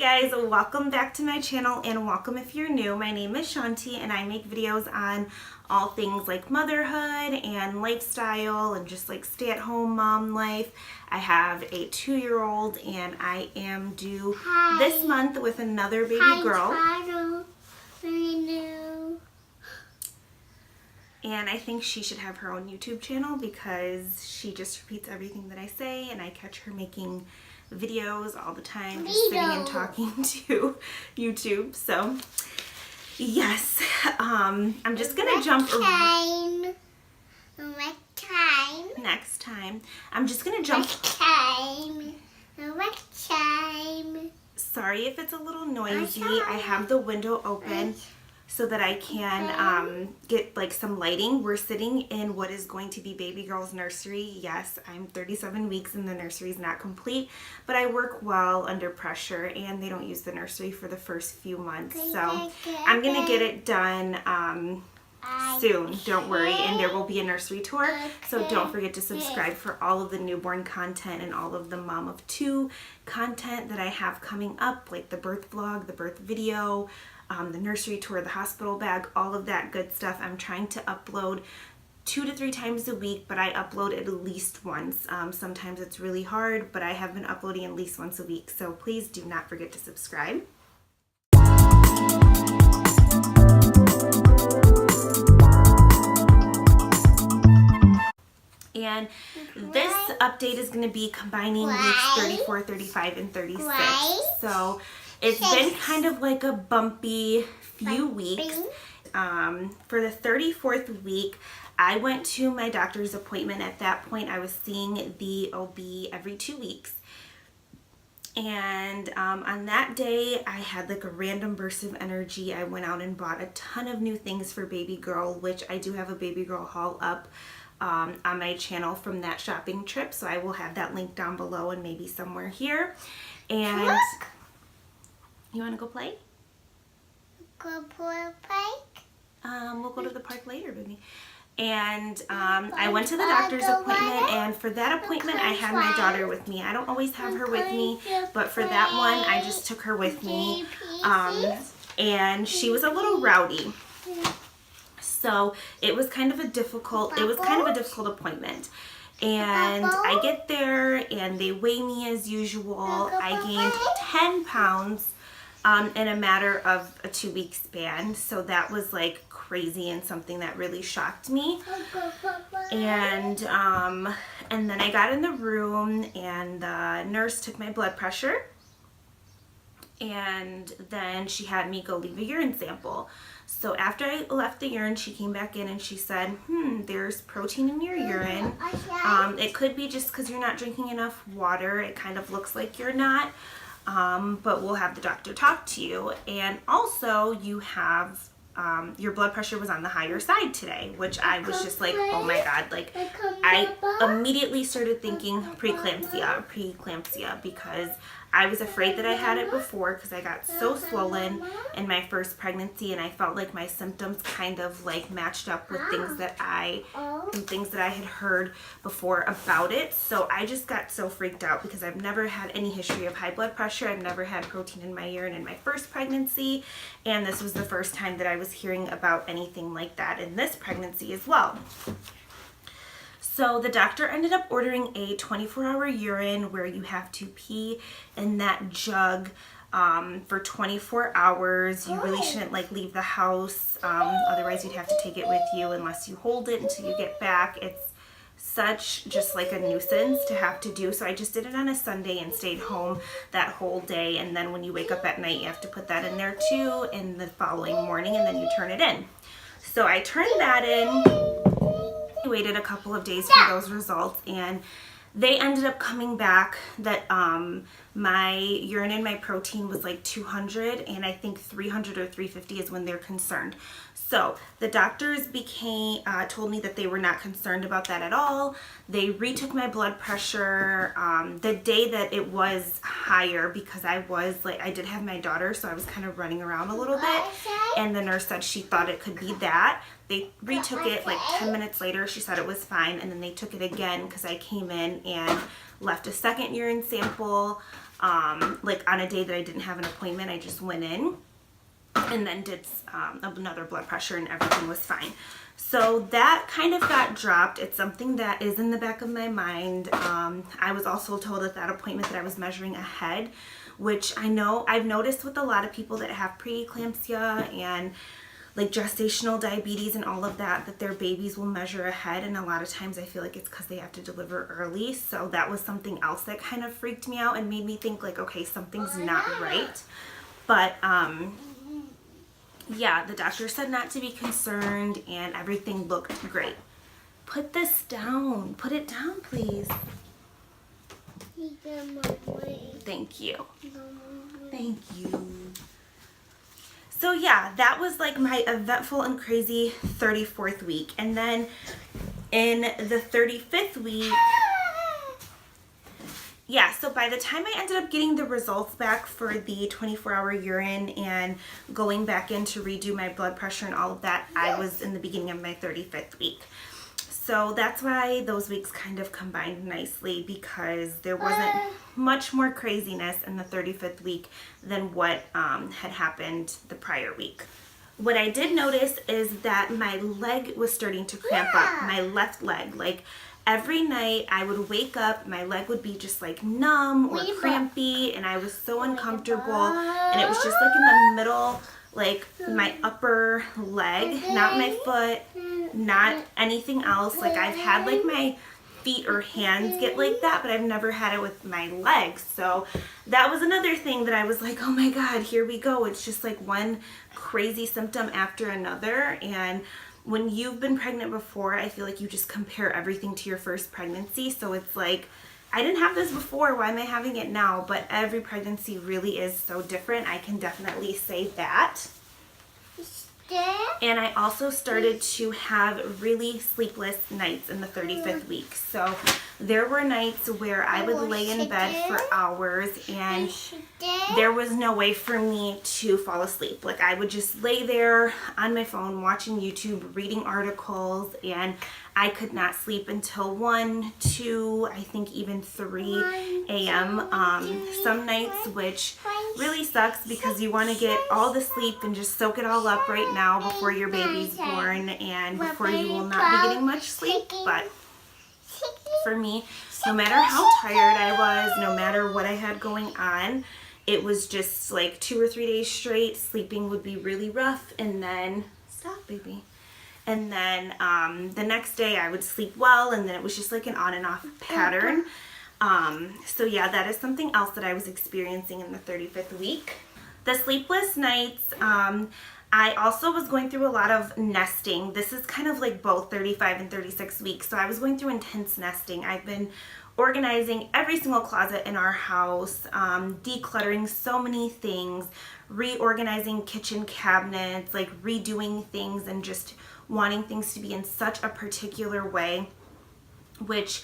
guys, welcome back to my channel and welcome if you're new. My name is Shanti and I make videos on all things like motherhood and lifestyle and just like stay-at-home mom life. I have a 2-year-old and I am due this month with another baby girl. And I think she should have her own YouTube channel because she just repeats everything that I say and I catch her making videos all the time, just sitting and talking to YouTube. So yes, I'm just gonna jump next time. I'm just gonna jump. Sorry if it's a little noisy. I have the window open so that I can get like some lighting. We're sitting in what is going to be baby girl's nursery. Yes, I'm 37 weeks and the nursery is not complete, but I work well under pressure and they don't use the nursery for the first few months. So I'm gonna get it done soon, don't worry, and there will be a nursery tour. So don't forget to subscribe for all of the newborn content and all of the mom of 2 content that I have coming up, like the birth vlog, the birth video, the nursery tour, the hospital bag, all of that good stuff. I'm trying to upload 2 to 3 times a week, but I upload at least once. Sometimes it's really hard, but I have been uploading at least once a week. So please do not forget to subscribe. And this update is going to be combining weeks 34, 35, and 36. So it's been kind of like a bumpy few weeks. For the 34th week, I went to my doctor's appointment. At that point, I was seeing the OB every 2 weeks. And on that day, I had like a random burst of energy. I went out and bought a ton of new things for baby girl, which I do have a baby girl haul up on my channel from that shopping trip. So I will have that link down below and maybe somewhere here. And you want to go play? Go play? We'll go to the park later, baby. And I went to the doctor's appointment, and for that appointment I had my daughter with me. I don't always have her with me, but for that one I just took her with me. And she was a little rowdy. So it was kind of a difficult appointment. And I get there and they weigh me as usual. I gained 10 pounds in a matter of a 2-week span. So that was like crazy and something that really shocked me. And then I got in the room and the nurse took my blood pressure. And then she had me go leave a urine sample. So after I left the urine, she came back in and she said, there's protein in your urine. It could be just because you're not drinking enough water. It kind of looks like you're not, but we'll have the doctor talk to you. And also you have, your blood pressure was on the higher side today, which I was just like, oh my God, like I immediately started thinking preeclampsia because I was afraid that I had it before because I got so swollen in my first pregnancy and I felt like my symptoms kind of like matched up with things that I had heard before about it. So I just got so freaked out because I've never had any history of high blood pressure. I've never had protein in my urine in my first pregnancy, and this was the first time that I was hearing about anything like that in this pregnancy as well. So the doctor ended up ordering a 24-hour urine where you have to pee in that jug for 24 hours. You really shouldn't like leave the house, otherwise you'd have to take it with you unless you hold it until you get back. It's such just like a nuisance to have to do. So I just did it on a Sunday and stayed home that whole day. And then when you wake up at night, you have to put that in there too in the following morning, and then you turn it in. So I turned that in. I waited a couple of days for those results, and they ended up coming back that my urine and my protein was like 200, and I think 300 or 350 is when they're concerned. So the doctors told me that they were not concerned about that at all. They retook my blood pressure the day that it was higher because I did have my daughter, so I was kind of running around a little bit, and the nurse said she thought it could be that. They retook it like 10 minutes later. She said it was fine, and then they took it again because I came in and left a second urine sample like on a day that I didn't have an appointment, I just went in and then did another blood pressure and everything was fine. So that kind of got dropped. It's something that is in the back of my mind. I was also told at that appointment that I was measuring ahead, which I know I've noticed with a lot of people that have preeclampsia and like gestational diabetes and all of that, that their babies will measure ahead, and a lot of times I feel like it's because they have to deliver early. So that was something else that kind of freaked me out and made me think like, okay, something's not right. But yeah, the doctor said not to be concerned and everything looked great. Put this down. Put it down, please. Thank you. Thank you. So yeah, that was like my eventful and crazy 34th week. And then in the 35th week, yeah, so by the time I ended up getting the results back for the 24-hour urine and going back in to redo my blood pressure and all of that, I was in the beginning of my 35th week. So that's why those weeks kind of combined nicely, because there wasn't much more craziness in the 35th week than what had happened the prior week. What I did notice is that my leg was starting to cramp up, my left leg. Like every night I would wake up, my leg would be just like numb or crampy, and I was so uncomfortable, and it was just like in the middle, like my upper leg, not my foot, not anything else. Like I've had like my feet or hands get like that, but I've never had it with my legs. So that was another thing that I was like, oh my God, here we go. It's just like one crazy symptom after another. And when you've been pregnant before, I feel like you just compare everything to your first pregnancy. So it's like, I didn't have this before, why am I having it now? But every pregnancy really is so different. I can definitely say that. And I also started to have really sleepless nights in the 35th week. So there were nights where I would lay in bed for hours and there was no way for me to fall asleep. Like I would just lay there on my phone watching YouTube, reading articles, and I could not sleep until 1, 2, I think even 3 a.m. Some nights, which really sucks because you want to get all the sleep and just soak it all up right now before your baby's born and before you will not be getting much sleep. But for me, no matter how tired I was, no matter what I had going on, it was just like 2 or 3 days straight. Sleeping would be really rough, and then, stop baby. And then the next day I would sleep well, and then it was just like an on and off pattern. So yeah, that is something else that I was experiencing in the 35th week. The sleepless nights, I also was going through a lot of nesting. This is kind of like both 35 and 36 weeks. So I was going through intense nesting. I've been organizing every single closet in our house, decluttering so many things, reorganizing kitchen cabinets, like redoing things and just wanting things to be in such a particular way, which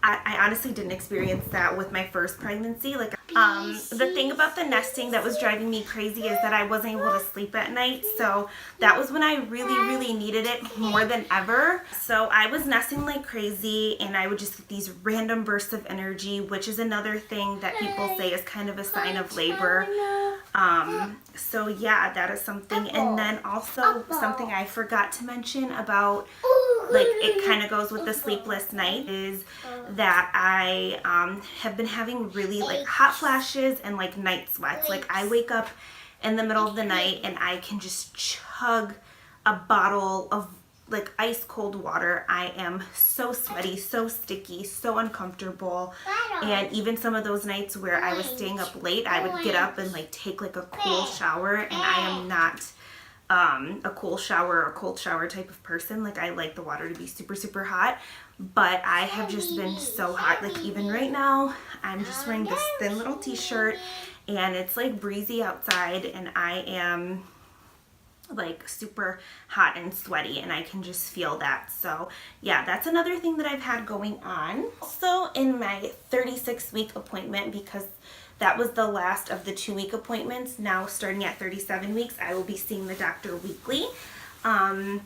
I honestly didn't experience that with my first pregnancy. Like, the thing about the nesting that was driving me crazy is that I wasn't able to sleep at night. So that was when I really needed it more than ever. So I was nesting like crazy, and I would just get these random bursts of energy, which is another thing that people say is kind of a sign of labor. So yeah, that is something. And then also something I forgot to mention about, like, it kind of goes with the sleepless night, is that I have been having really like hot flashes and like night sweats. Like I wake up in the middle of the night and I can just chug a bottle of like ice cold water. I am so sweaty, so sticky, so uncomfortable. And even some of those nights where I was staying up late, I would get up and like take like a cool shower, and I am not a cool shower or cold shower type of person. Like I like the water to be super hot, but I have just been so hot. Like even right now, I'm just wearing this thin little t-shirt and it's like breezy outside, and I am like super hot and sweaty, and I can just feel that. So yeah, that's another thing that I've had going on. Also in my 36-week appointment, because that was the last of the 2-week appointments, now starting at 37 weeks, I will be seeing the doctor weekly. The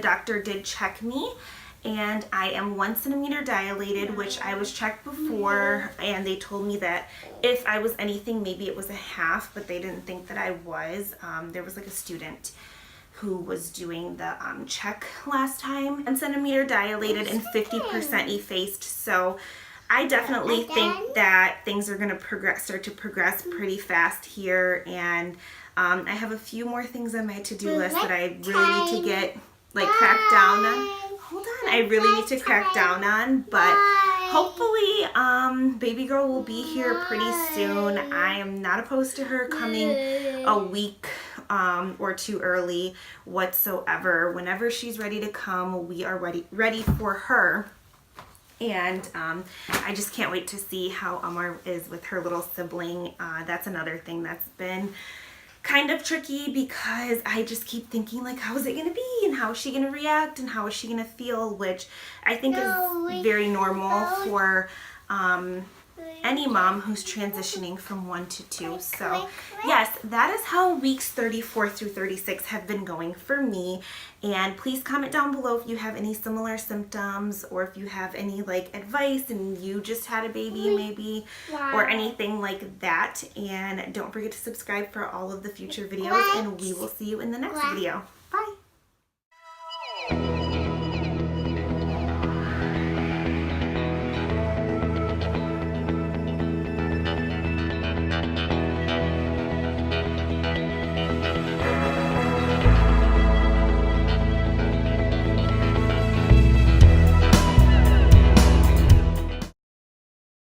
doctor did check me, and I am 1 centimeter dilated, which I was checked before, and they told me that if I was anything, maybe it was a half, but they didn't think that I was. There was like a student who was doing the check last time. 1 centimeter dilated and 50% effaced, so I definitely think that things are going to start to progress pretty fast here, and I have a few more things on my to-do list that I really need to get like cracked down on. Hold on, I really need to crack down on, but hopefully baby girl will be here pretty soon. I am not opposed to her coming a week or too early whatsoever. Whenever she's ready to come, we are ready for her. And I just can't wait to see how Amar is with her little sibling. That's another thing that's been kind of tricky, because I just keep thinking, like, how is it going to be, and how is she going to react, and how is she going to feel, which I think is very normal for any mom who's transitioning from 1 to 2. So yes, that is how weeks 34 through 36 have been going for me. And please comment down below if you have any similar symptoms, or if you have any like advice and you just had a baby maybe, or anything like that. And don't forget to subscribe for all of the future videos, and we will see you in the next video.